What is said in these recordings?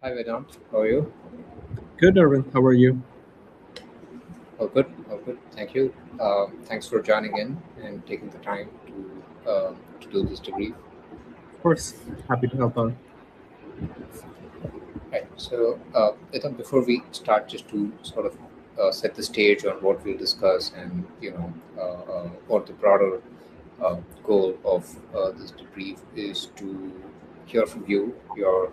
Hi Vedant, how are you? Good, Arvind. How are you? All good, all good. Thank you. Thanks for joining in and taking the time to do this debrief. Of course. Happy to help out. Right. So, Vedant, before we start, just to sort of set the stage on what we'll discuss and what the broader goal of this debrief is to hear from you, your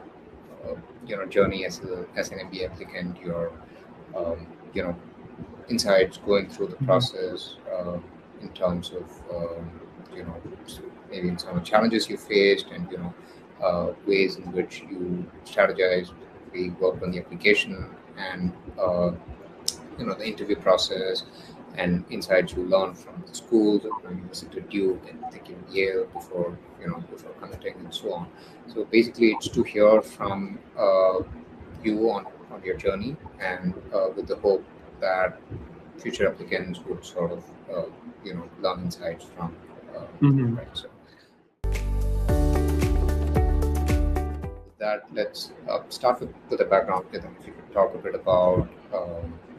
journey as an MBA applicant, your um, you know insights going through the Mhm. process in terms of you know maybe some challenges you faced and ways in which you strategized, we worked on the application and the interview process and insights you learned from the schools. You visited Duke and thinking Yale before committing and so on. So basically, it's to hear from you on your journey and with the hope that future applicants would sort of learn insights from you, Mhm. right? So that let's start with the background. If you could talk a bit about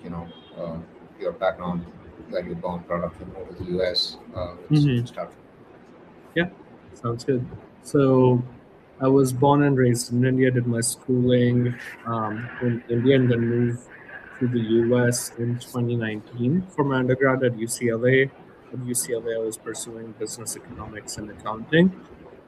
you know uh, your background, where you're born, brought up, you moved to the US. Let's Mhm. start. Yeah, sounds good. So, I was born and raised in India. Did my schooling in India, and then moved to the US in 2019 for my undergrad at UCLA. At UCLA, I was pursuing business economics and accounting,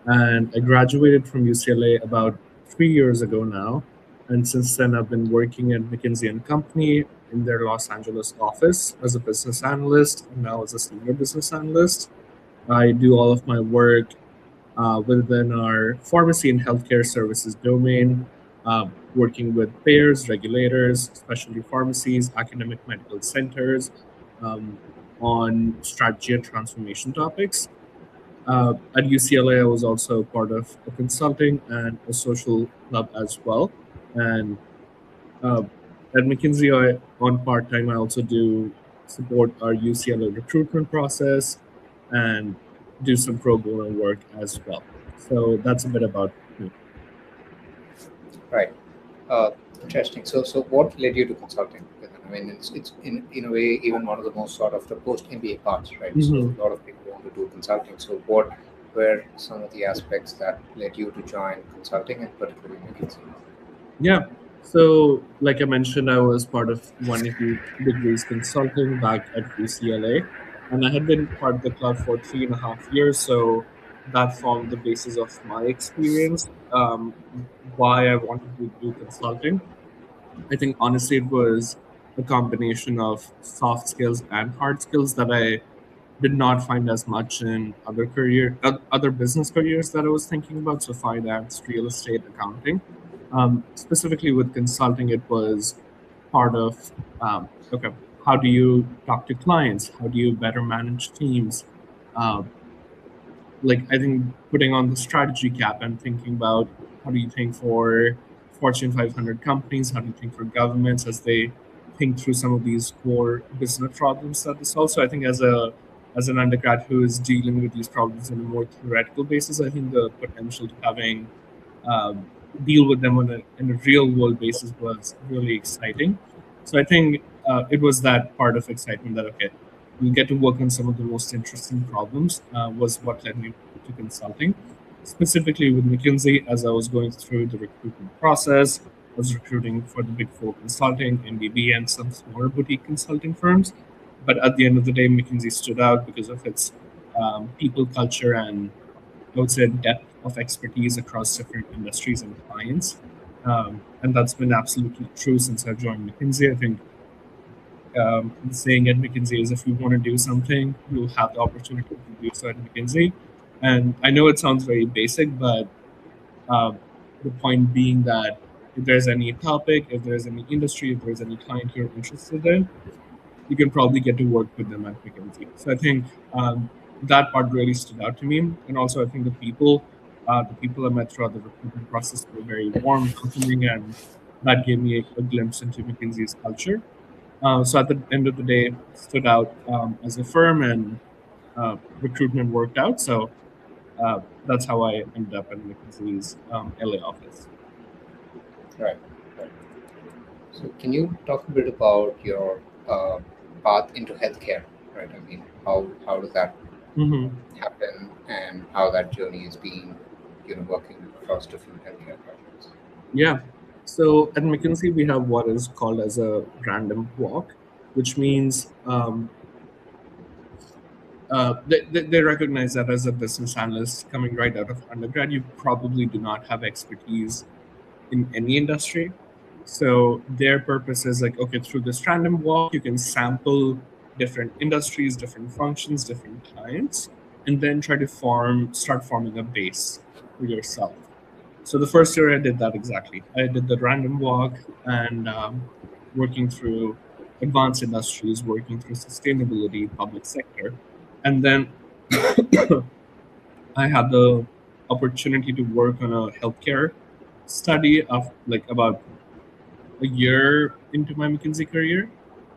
and I graduated from UCLA about 3 years ago now. And since then, I've been working at McKinsey and Company in their Los Angeles office as a business analyst, and now as a senior business analyst. I do all of my work within our pharmacy and healthcare services domain, working with payers, regulators, specialty pharmacies, academic medical centers um, on strategy and transformation topics. At UCLA, I was also part of a consulting and a social club as well. And uh, at McKinsey, on part time, I also do support our UCLA recruitment process and do some pro bono work as well. So that's a bit about me. Right. Uh, Interesting. So what led you to consulting? I mean, it's in a way even one of the most sort of the post MBA parts, right? So Hmm. a lot of people want to do consulting. So what were some of the aspects that led you to join consulting and particularly McKinsey? Yeah. So, like I mentioned, I was part of 180 Degrees Consulting back at UCLA, and I had been part of the club for 3.5 years. So that formed the basis of my experience, why I wanted to do consulting. I think honestly, it was a combination of soft skills and hard skills that I did not find as much in other business careers that I was thinking about. So finance, real estate, accounting. Specifically with consulting, it was part of okay, how do you talk to clients? How do you better manage teams? Um, like I think putting on the strategy cap and thinking about how do you think for Fortune 500 companies, how do you think for governments as they think through some of these core business problems that they solve. So I think as an undergrad who is dealing with these problems on a more theoretical basis, I think the potential to having um, deal with them in a real world basis was really exciting. So I think it was that part of excitement that okay, you get to work on some of the most interesting problems was what led me to consulting. Specifically with McKinsey, as I was going through the recruitment process, I was recruiting for the Big Four consulting, MBB, and some smaller boutique consulting firms. But at the end of the day, McKinsey stood out because of its people culture and I would say depth of expertise across different industries and clients. And that's been absolutely true since I joined McKinsey. I think the saying at McKinsey is if you want to do something, you'll have the opportunity to do so at McKinsey. And I know it sounds very basic, but um, the point being that if there's any topic, if there's any industry, if there's any client you're interested in, you can probably get to work with them at McKinsey. So I think that part really stood out to me. And also, I think the people I met throughout the recruitment process were very warm, welcoming, and that gave me a glimpse into McKinsey's culture. So at the end of the day, stood out as a firm, and recruitment worked out. So that's how I ended up in McKinsey's LA office. Right. So can you talk a bit about your uh, path into healthcare, right? I mean, how does that Hmm. happen, and how that journey has been, working across different healthcare projects? Yeah. So at McKinsey, we have what is called as a random walk, which means they recognize that as a business analyst coming right out of undergrad, you probably do not have expertise in any industry. So their purpose is like, okay, through this random walk, you can sample different industries, different functions, different clients, and then try to start forming a base for yourself. So the first year I did that exactly. I did the random walk and working through advanced industries, working through sustainability, public sector. And then I had the opportunity to work on a healthcare study of like about a year into my McKinsey career,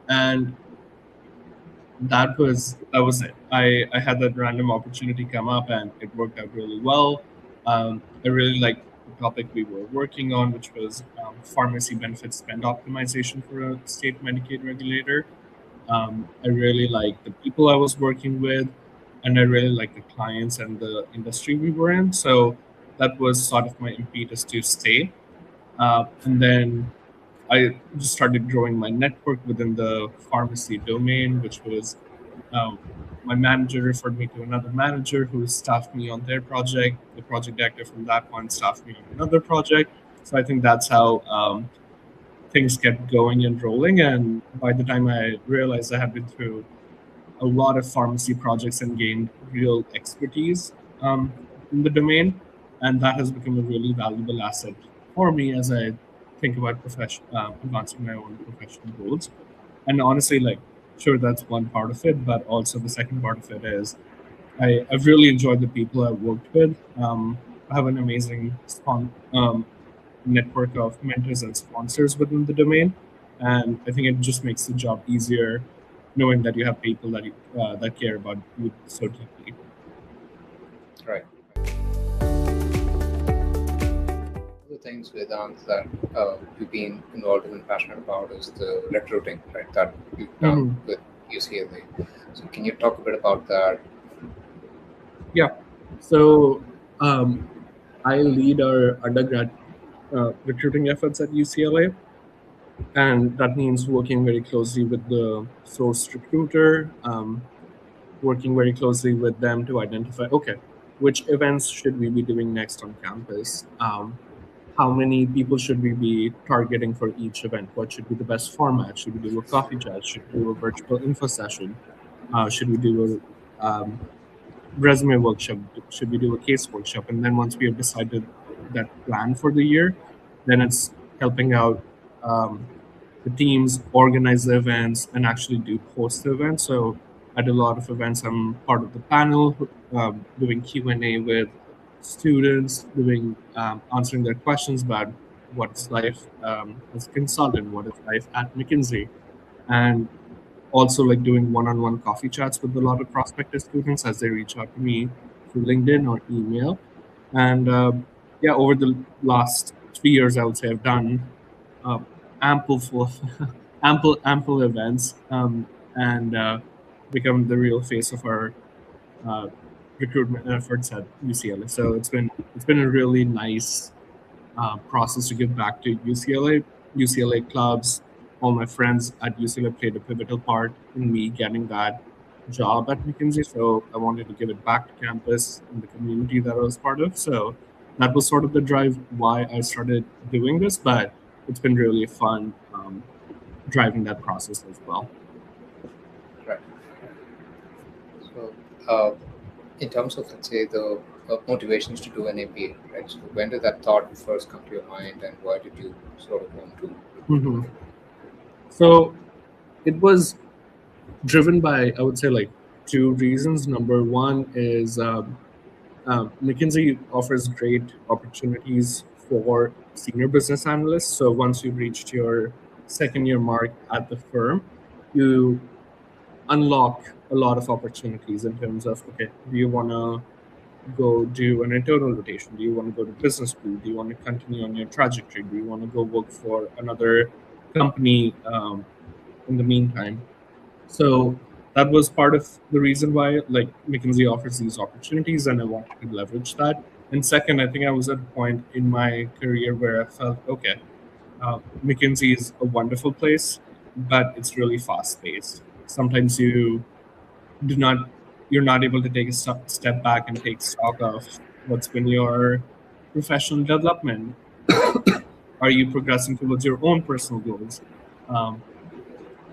and that was it. I had that random opportunity come up, and it worked out really well. I really liked the topic we were working on, which was pharmacy benefit spend optimization for a state Medicaid regulator. I really liked the people I was working with, and I really liked the clients and the industry we were in. So that was sort of my impetus to stay. And then I just started growing my network within the pharmacy domain, which was um, my manager referred me to another manager who staffed me on their project. The project director from that one staffed me on another project. So I think that's how things kept going and rolling. And by the time I realized I had been through a lot of pharmacy projects and gained real expertise in the domain, and that has become a really valuable asset for me as I think about advancing my own professional goals. And honestly, like, sure, that's one part of it, but also the second part of it is I've really enjoyed the people I've worked with. I have an amazing network of mentors and sponsors within the domain, and I think it just makes the job easier knowing that you have people that care about you so deeply. Right. The things, Vedant, that you've been involved in and passionate about is the recruiting, right? That you've done Hmm. with UCLA. So can you talk a bit about that? Yeah. So um, I lead our undergrad recruiting efforts at UCLA, and that means working very closely with the source recruiter, working very closely with them to identify, okay, which events should we be doing next on campus? How many people should we be targeting for each event? What should be the best format? Should we do a coffee chat? Should we do a virtual info session? Should we do a resume workshop? Should we do a case workshop? And then once we have decided that plan for the year, then it's helping out the teams organize the events and actually do host the events. So at a lot of events, I'm part of the panel, doing Q&A with students, doing answering their questions about what's life as a consultant, what is life at McKinsey, and also like doing one-on-one coffee chats with a lot of prospective students as they reach out to me through LinkedIn or email. And yeah, over the last 3 years, I would say I've done uh, ample full of ample events, and become the real face of our uh, recruitment efforts at UCLA. So it's been a really nice process to give back to UCLA. UCLA clubs, all my friends at UCLA played a pivotal part in me getting that job at McKinsey. So I wanted to give it back to campus and the community that I was part of. So that was sort of the drive why I started doing this. But it's been really fun driving that process as well. Right. So, uh, in terms of, let's say, the motivations to do an MBA, right? So when did that thought first come to your mind, and why did you sort of want to do Hmm. it? So it was driven by, I would say, like two reasons. Number one is McKinsey offers great opportunities for senior business analysts. So once you've reached your second year mark at the firm, you unlock a lot of opportunities in terms of, okay, do you want to go do an internal rotation? Do you want to go to business school? Do you want to continue on your trajectory? Do you want to go work for another company in the meantime. So that was part of the reason why like McKinsey offers these opportunities, and I wanted to leverage that. And second, I think I was at a point in my career where I felt, okay, McKinsey is a wonderful place, but it's really fast paced. Sometimes do not you're not able to take a step back and take stock of what's been your professional development. Are you progressing towards your own personal goals? Um,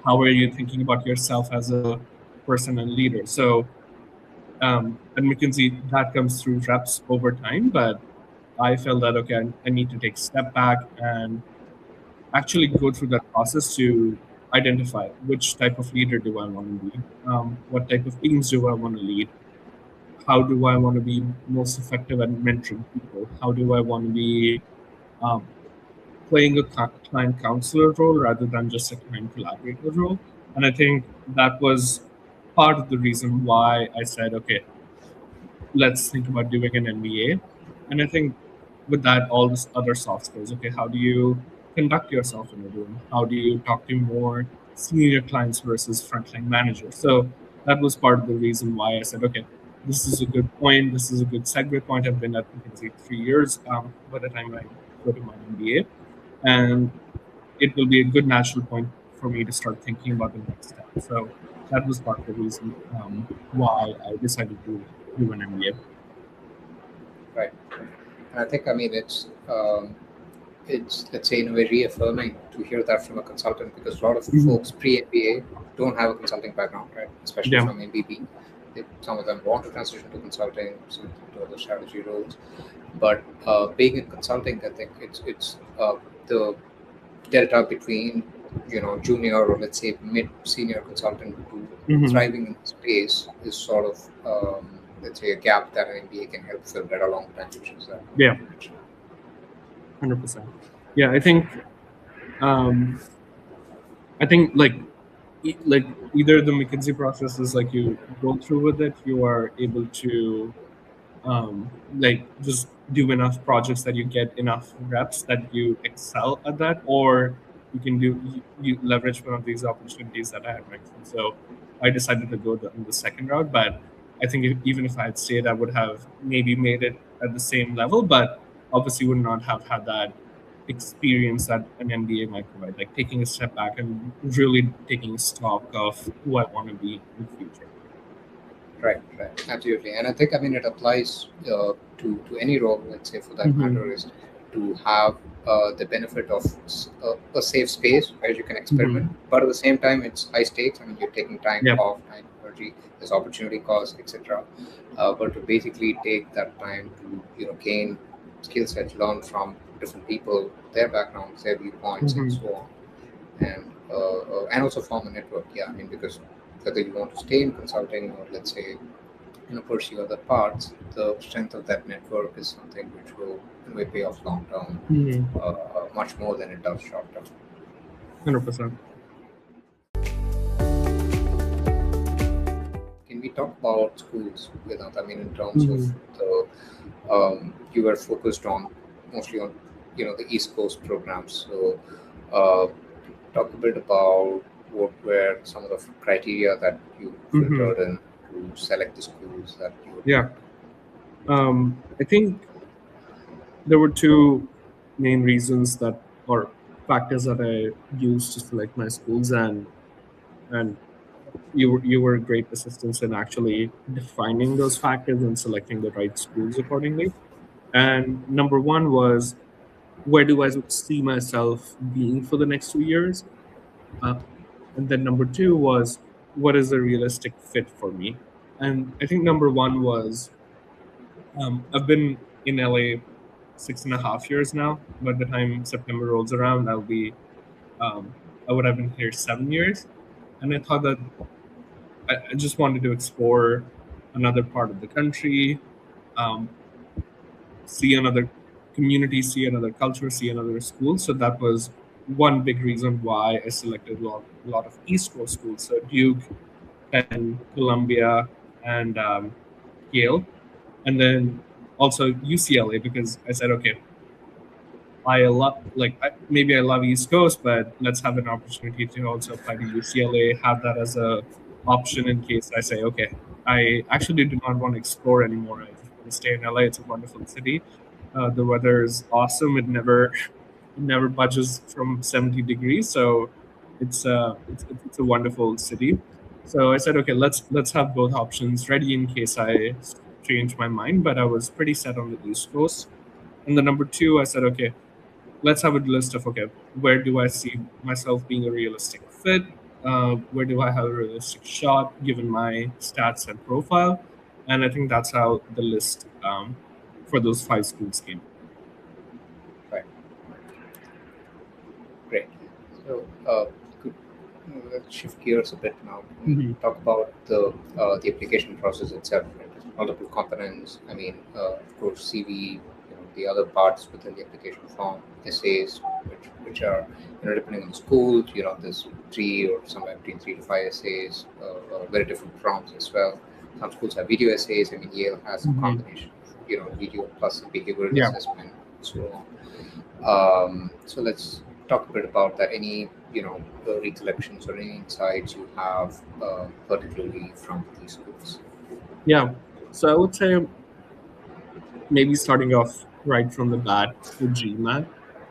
how are you thinking about yourself as a person and leader? So at McKinsey, that comes through reps over time, but I felt that okay, I need to take a step back and actually go through that process to identify which type of leader do I want to be, what type of teams do I want to lead, how do I want to be most effective at mentoring people, how do I want to be um, playing a client counselor role rather than just a client collaborator role. And I think that was part of the reason why I said, okay, let's think about doing an MBA. And I think with that, all this other soft skills. Okay, how do you conduct yourself in a room? How do you talk to more senior clients versus frontline managers? So that was part of the reason why I said, okay, this is a good point. This is a good segue point. I've been at McKinsey 3 years by the time I go to my MBA, and it will be a good natural point for me to start thinking about the next step. So that was part of the reason why I decided to do an MBA. Right. And I think, I mean, it's let's say in a way reaffirming to hear that from a consultant, because a lot of folks pre-MBA don't have a consulting background, right? Especially Yeah. from MBB. Some of them want to transition to consulting, some to other strategy roles. But being in consulting, I think it's the delta between junior or let's say mid senior consultant to Hmm. thriving in the space is sort of let's say a gap that an MBA can help fill that a long time, which is that. Yeah, 100%. Yeah, um, I think like either the McKinsey process is like you go through with it, you are able to like just do enough projects that you get enough reps that you excel at that, or you leverage one of these opportunities that I had mentioned. So I decided to go in the second route, but I think even if I had stayed, I would have maybe made it at the same level, but obviously would not have had that experience that an MBA might provide, like taking a step back and really taking stock of who I want to be in the future. Right, right, absolutely. And I think, I mean, it applies to any role, let's say, for that Hmm. matter, is to have the benefit of a safe space where you can Hmm. experiment, but at the same time, it's high stakes. I mean, you're taking time Yep. off, time, energy, there's opportunity costs, etc. But to basically take that time to gain skill sets, learn from different people, their backgrounds, their viewpoints, and Hmm. so on, and also form a network. Yeah, I mean, because whether you want to stay in consulting or let's say pursue other parts, the strength of that network is something which will pay off long term, Hmm. much more than it does short term. 100%. Can we talk about schools, Vedant? I mean, in terms of Hmm. the you were focused on mostly on the East Coast programs. So uh, talk a bit about what were some of the criteria that you Hmm. filtered in to select the schools that you would Yeah. want to. I think there were two main reasons that, or factors that I used to select my schools, and you were a great assistance in actually defining those factors and selecting the right schools accordingly. And number one was, where do I see myself being for the next 2 years? Uh, and then number two was, what is a realistic fit for me? And I think number one was, I've been in LA 6.5 years now. By the time September rolls around, um, I would have been here 7 years. And I thought that I just wanted to explore another part of the country, um, see another community, see another culture, see another school. So that was one big reason why I selected a lot of East Coast schools. So Duke, Penn, Columbia, and Yale, and then also UCLA, because I said, okay, maybe I love East Coast, but let's have an opportunity to also apply to UCLA, have that as a option in case I say, okay, I actually do not want to explore anymore. I just want to stay in LA. It's a wonderful city. The weather is awesome. It never budges from 70 degrees, so it's a wonderful city. So I said, okay, let's have both options ready in case I change my mind. But I was pretty set on the East Coast. And the number two, I said, okay, let's have a list of, okay, where do I see myself being a realistic fit? Where do I have a realistic shot given my stats and profile? And I think that's how the list for those five schools came. Right. Great. So, could, let's shift gears a bit now. Talk about the application process itself. Right? There's multiple components. I mean, of course, CV. The other parts within the application form, essays, which are depending on the school. There's 3 or somewhere between 3 to 5 essays, very different prompts as well. Some schools have video essays. I mean, Yale has a combination of video plus behavioral assessment, and so on. So let's talk a bit about that. Any recollections or any insights you have, particularly from these schools? Yeah. So I would say maybe starting off right from the bat with GMAT.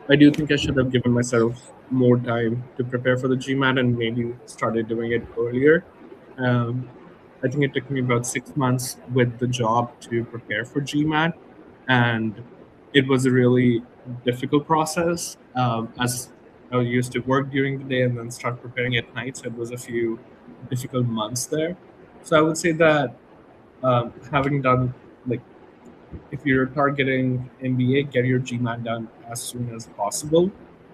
I do think I should have given myself more time to prepare for the GMAT and maybe started doing it earlier. I think it took me about 6 months with the job to prepare for GMAT, and it was a really difficult process. As I used to work during the day and then start preparing at night, so it was a few difficult months there. So I would say that having done like if you're targeting MBA, get your GMAT done as soon as possible.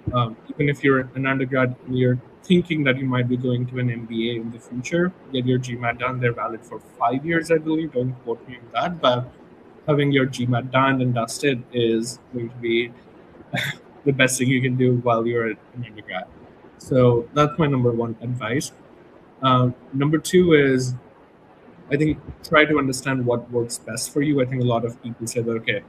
Even if you're an undergrad and you're thinking that you might be going to an MBA in the future, get your GMAT done. They're valid for 5 years, I believe. Don't quote me on that, but having your GMAT done and dusted is going to be the best thing you can do while you're an undergrad. So that's my number one advice. Number two is I think try to understand what works best for you. I think a lot of people say that, okay,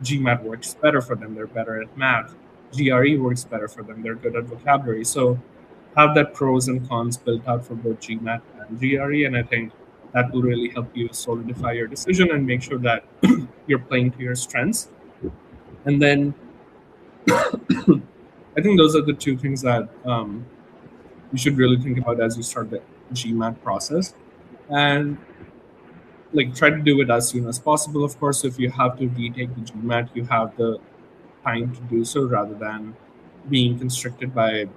GMAT works better for them. They're better at math. GRE works better for them. They're good at vocabulary. So have that pros and cons built out for both GMAT and GRE. And I think that will really help you solidify your decision and make sure that you're playing to your strengths. And then I think those are the two things that you should really think about as you start the GMAT process. And try to do it as soon as possible. Of course, if you have to retake the GMAT, you have the time to do so rather than being constricted by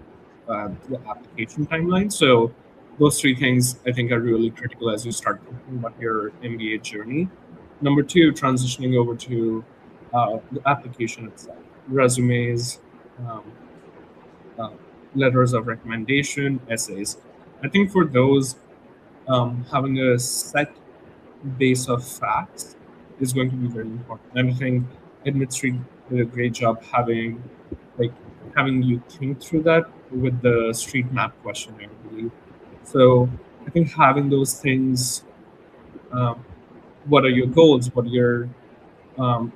the application timeline. So those three things I think are really critical as you start thinking about your MBA journey. Number two, transitioning over to the application itself, resumes, um, letters of recommendation, essays. I think for those, having a set base of facts is going to be very important. And I think admitStreet did a great job like having you think through that with the street map questionnaire, I believe. So I think having those things, um, what are your goals? What are your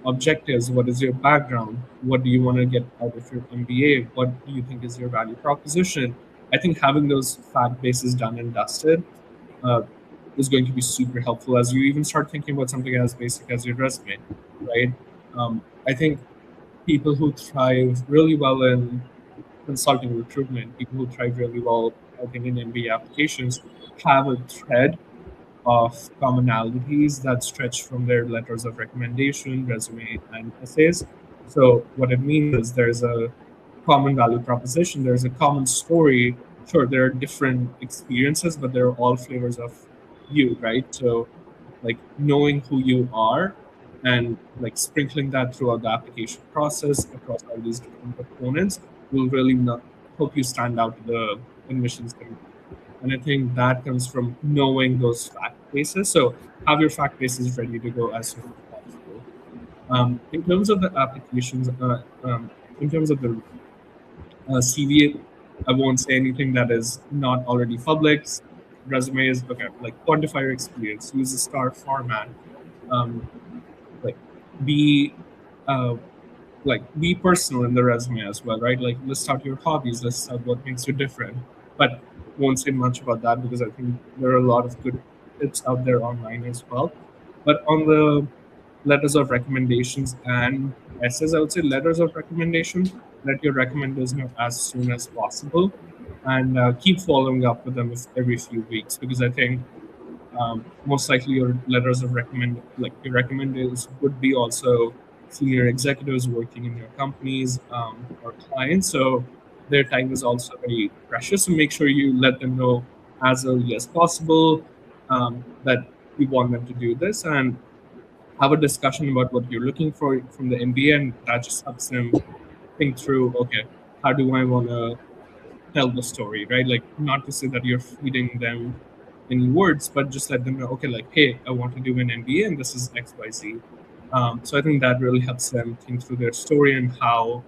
objectives? What is your background? What do you want to get out of your MBA? What do you think is your value proposition? I think having those fact bases done and dusted uh, is going to be super helpful as you even start thinking about something as basic as your resume, right? I think people who thrive really well in consulting recruitment, people who thrive really well, I think, in MBA applications, have a thread of commonalities that stretch from their letters of recommendation, resume, and essays. So what it means is there's a common value proposition, there's a common story. Sure, there are different experiences, but they're all flavors of you, right? So knowing who you are and sprinkling that throughout the application process across all these different components will really not help you stand out to the admissions committee. And I think that comes from knowing those fact bases. So have your fact bases ready to go as soon as possible. In terms of the applications, in terms of the CV, I won't say anything that is not already public. Resume is okay. Quantify your experience. Use the star format. Um, like be uh, like be personal in the resume as well, right? Like list out your hobbies, list out what makes you different, but won't say much about that because I think there are a lot of good tips out there online as well. But on the letters of recommendations and essays, I would say letters of recommendation, let your recommenders know as soon as possible, and keep following up with them every few weeks, because I think most likely your letters of recommend, like your recommenders would be also senior executives working in your companies or clients. So their time is also very precious. So make sure you let them know as early as possible that you want them to do this, and have a discussion about what you're looking for from the MBA, and that just helps them think through, okay, how do I want to tell the story, right? Like, not to say that you're feeding them any words, but just let them know, okay, like, hey, I want to do an MBA and this is XYZ. So I think that really helps them think through their story and how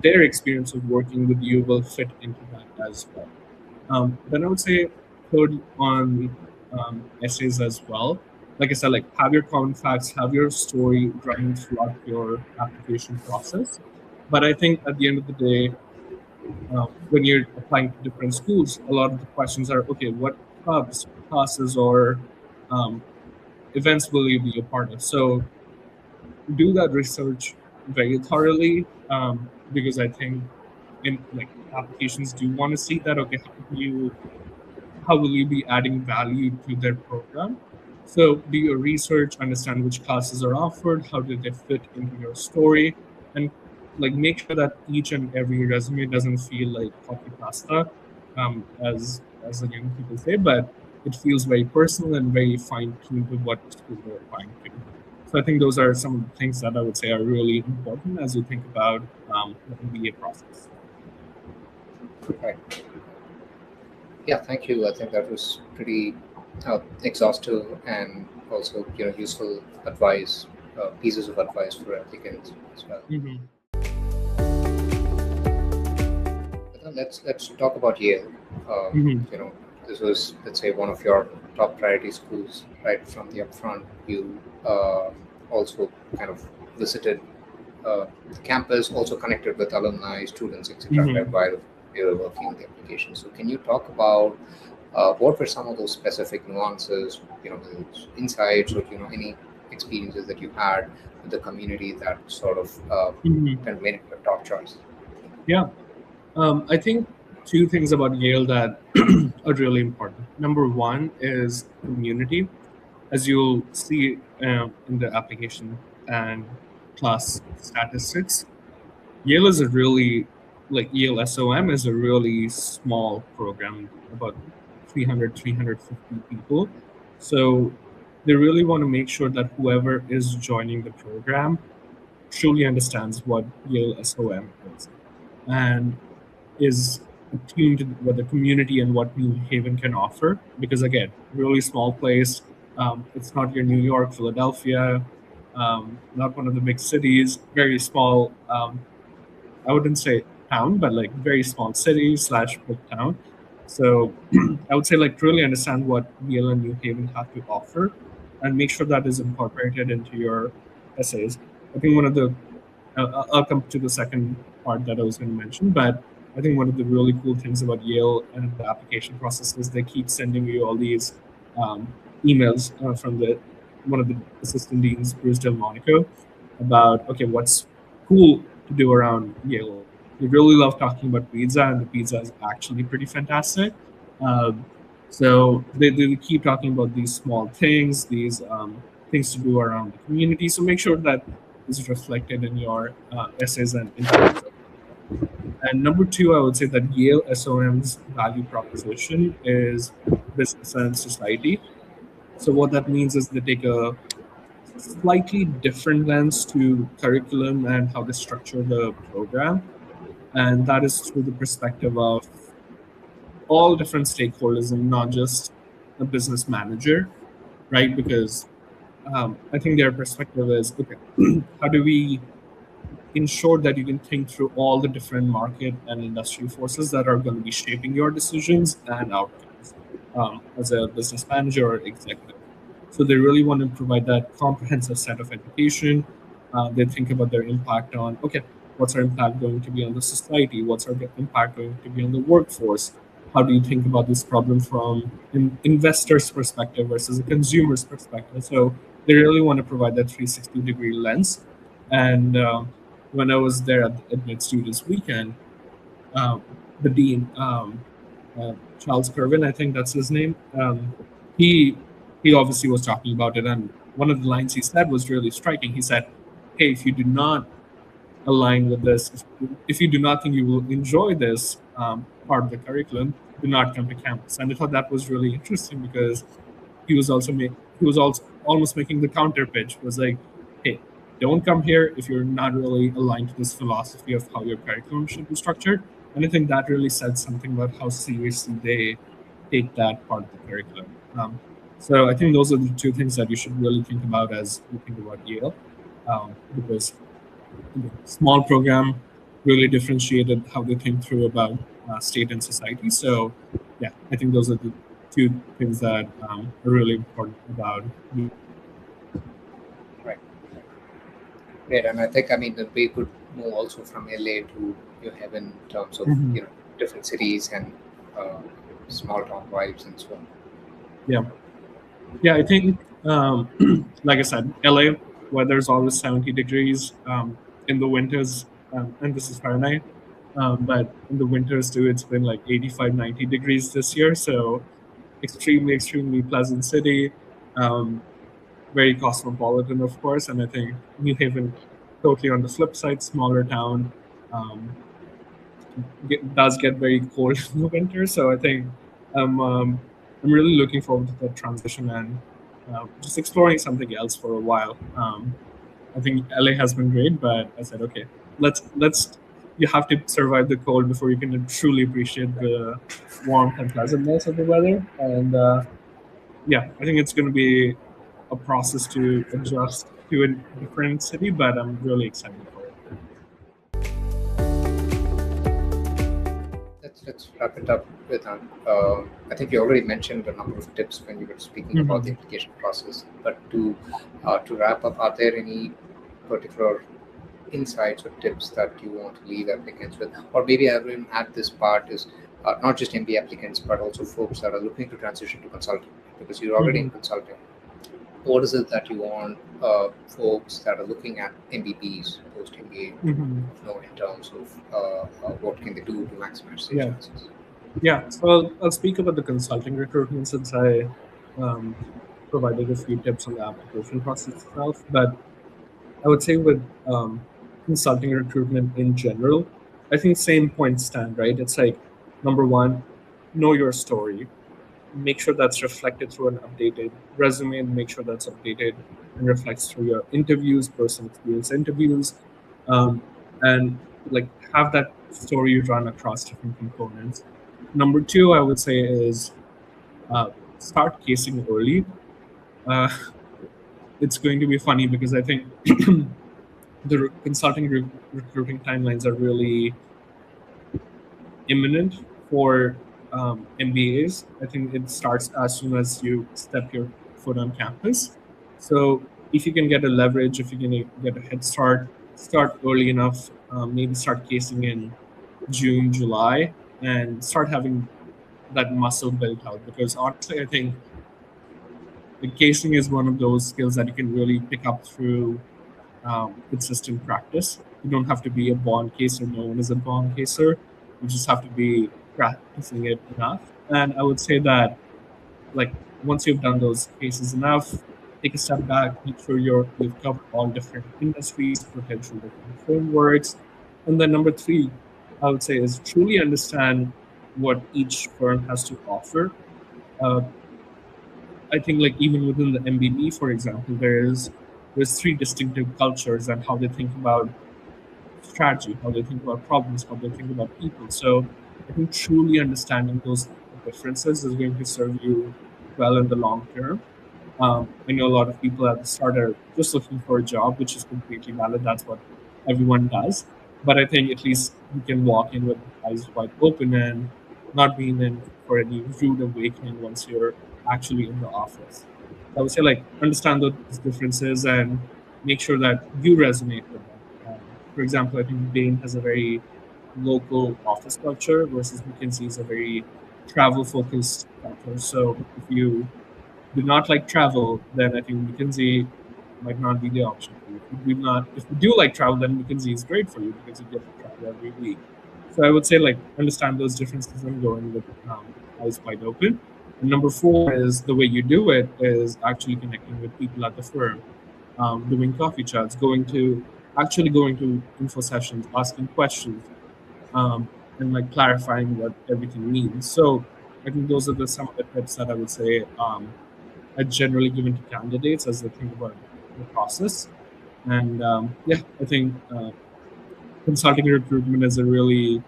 their experience of working with you will fit into that as well. Then I would say third on essays as well. Like I said, like have your common facts, have your story running throughout your application process. But I think at the end of the day, when you're applying to different schools, a lot of the questions are, okay, what clubs, classes, or um, events will you be a part of? So do that research very thoroughly, because I think in like applications do want to see that, okay, how will you be adding value to their program? So do your research, understand which classes are offered, how do they fit into your story, and like make sure that each and every resume doesn't feel like copy pasta, as the young people say, but it feels very personal and very fine tuned with what school they're applying to. So I think those are some of the things that I would say are really important as you think about the MBA process. Right. Yeah, thank you. I think that was pretty exhaustive and also useful advice, pieces of advice for applicants as well. Hmm. But then let's talk about Yale. Hmm. You know, this was, let's say, one of your top priority schools right from the upfront. You also kind of visited the campus, also connected with alumni, students, etc. Hmm. Right, while you were working on the application. So, can you talk about what were some of those specific nuances, whether it's insights or any experiences that you had with the community that sort of Hmm. kind of made it your top choice? Yeah. I think two things about Yale that are really important. Number one is community, as you'll see in the application and class statistics. Yale is a really, like Yale SOM is a really small program, about 350 people. So they really want to make sure that whoever is joining the program truly understands what Yale SOM is, and is attuned to what the community and what New Haven can offer. Because again, really small place. It's not your New York, Philadelphia, not one of the big cities. Very small. I wouldn't say town, but like very small city slash big town. So I would say like really understand what Yale and New Haven have to offer, and make sure that is incorporated into your essays. I think one of the I'll come to the second part that I was going to mention, but I think one of the really cool things about Yale and the application process is they keep sending you all these um, emails from the one of the assistant deans, Bruce Delmonico, about, okay, what's cool to do around Yale. They really love talking about pizza, and the pizza is actually pretty fantastic. Um, so they keep talking about these small things, these things to do around the community. So make sure that is reflected in your essays and interviews. And number two, I would say that Yale SOM's value proposition is business and society. So what that means is they take a slightly different lens to curriculum and how they structure the program, and that is through the perspective of all different stakeholders and not just a business manager, right? Because I think their perspective is, okay, how do we ensure that you can think through all the different market and industry forces that are going to be shaping your decisions and outcomes as a business manager or executive. So they really want to provide that comprehensive set of education, They think about their impact on, okay, what's our impact going to be on the society? What's our impact going to be on the workforce? How do you think about this problem from an investor's perspective versus a consumer's perspective? So they really want to provide that 360-degree lens. And when I was there at admitStreet this weekend, um, the dean, Charles Kervin, I think that's his name. He he obviously was talking about it, and one of the lines he said was really striking. He said, "Hey, if you do not align with this, if you do not think you will enjoy this part of the curriculum, do not come to campus." And I thought that was really interesting because he was also almost making the counter pitch. Was like, hey, don't come here if you're not really aligned to this philosophy of how your curriculum should be structured. And I think that really said something about how seriously they take that part of the curriculum. So I think those are the two things that you should really think about as you think about Yale, because small program really differentiated how they think through about state and society. So yeah, I think those are the two things that are really important about. Right. Great. And I think, I mean, that we could move also from LA to New Haven in terms of, Mhm. different cities and small town vibes and so on. Yeah, yeah, I think like I said, LA weather's always 70 degrees in the winters, and this is Fahrenheit. But in the winters too, it's been like 85, 90 degrees this year. So extremely, extremely pleasant city. Um, Very cosmopolitan, of course. And I think New Haven, totally on the flip side, smaller town, um, does get very cold in the winter. So I think I'm really looking forward to that transition and just exploring something else for a while. I think LA has been great, but I said, okay, let's. You have to survive the cold before you can truly appreciate the warmth and pleasantness of the weather. And yeah, I think it's going to be a process to adjust to a different city, but I'm really excited for it. Let's wrap it up with I think you already mentioned a number of tips when you were speaking about the Mhm. application process. But to wrap up, are there any particular insights or tips that you want to leave applicants with? Or maybe I will add this part is not just MBA applicants, but also folks that are looking to transition to consulting, because you're already in Mhm. consulting. What is it that you want folks that are looking at MBBs, post MBA, to Mhm. know in terms of what can they do to maximize their Yeah. chances? Yeah, so I'll speak about the consulting recruitment since I um, provided a few tips on the application process itself. But I would say with consulting recruitment in general, I think same points stand, right? It's like number one, know your story. Make sure that's reflected through an updated resume and make sure that's updated and reflects through your interviews, personal experience interviews, um, and like have that story run across different components. Number two, I would say is start casing early. Uh, it's going to be funny because I think the consulting recruiting timelines are really imminent for MBAs. I think it starts as soon as you step your foot on campus. So if you can get a leverage, if you can get a head start, start early enough, maybe start casing in June, July, and start having that muscle built out. Because honestly, I think the casing is one of those skills that you can really pick up through consistent practice. You don't have to be a born caser. No one is a born caser. You just have to be practicing it enough. And I would say that, like, once you've done those cases enough, take a step back, make sure you've covered all different industries, potential different frameworks. And then number three, I would say is truly understand what each firm has to offer. Uh, I think like even within the MBB, for example, there's three distinctive cultures and how they think about strategy, how they think about problems, how they think about people. So I think truly understanding those differences is going to serve you well in the long term. I know a lot of people at the start are just looking for a job, which is completely valid. That's what everyone does. But I think at least you can walk in with eyes wide open and not being in for any rude awakening once you're actually in the office. So I would say like understand those differences and make sure that you resonate with them. For example, I think Bain has a very local office culture versus McKinsey is a very travel focused culture. So if you do not like travel, then I think McKinsey might not be the option for you. If you do like travel, then McKinsey is great for you because you get to travel every week. So I would say like understand those differences and go in with eyes wide open. And number four is the way you do it is actually connecting with people at the firm, doing coffee chats, going to info sessions, asking questions, and like clarifying what everything means. So I think those are some of the tips that I would say I generally given to candidates as they think about the process. And yeah, I think consulting recruitment is a really,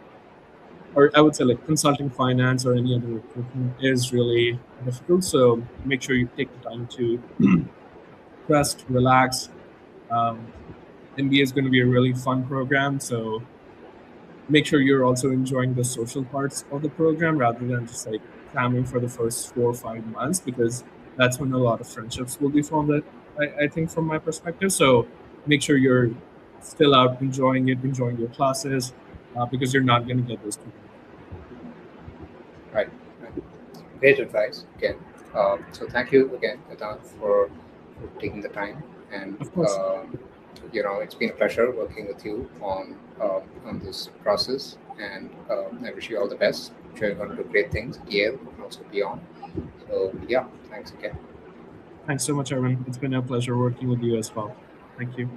or I would say like consulting finance or any other recruitment is really difficult. So make sure you take the time to rest, relax. Um, MBA is going to be a really fun program. So make sure you're also enjoying the social parts of the program rather than just like cramming for the first 4 or 5 months because that's when a lot of friendships will be formed. I think from my perspective. So make sure you're still out enjoying it, enjoying your classes, because you're not going to get those people. Right. Right. Great advice again. So thank you again, Vedant, for taking the time. And Of course. it's been a pleasure working with you on this process. And I wish you all the best. I'm sure you're going to do great things at Yale and also beyond. So yeah, thanks again. Thanks so much, Arvind. It's been a pleasure working with you as well. Thank you.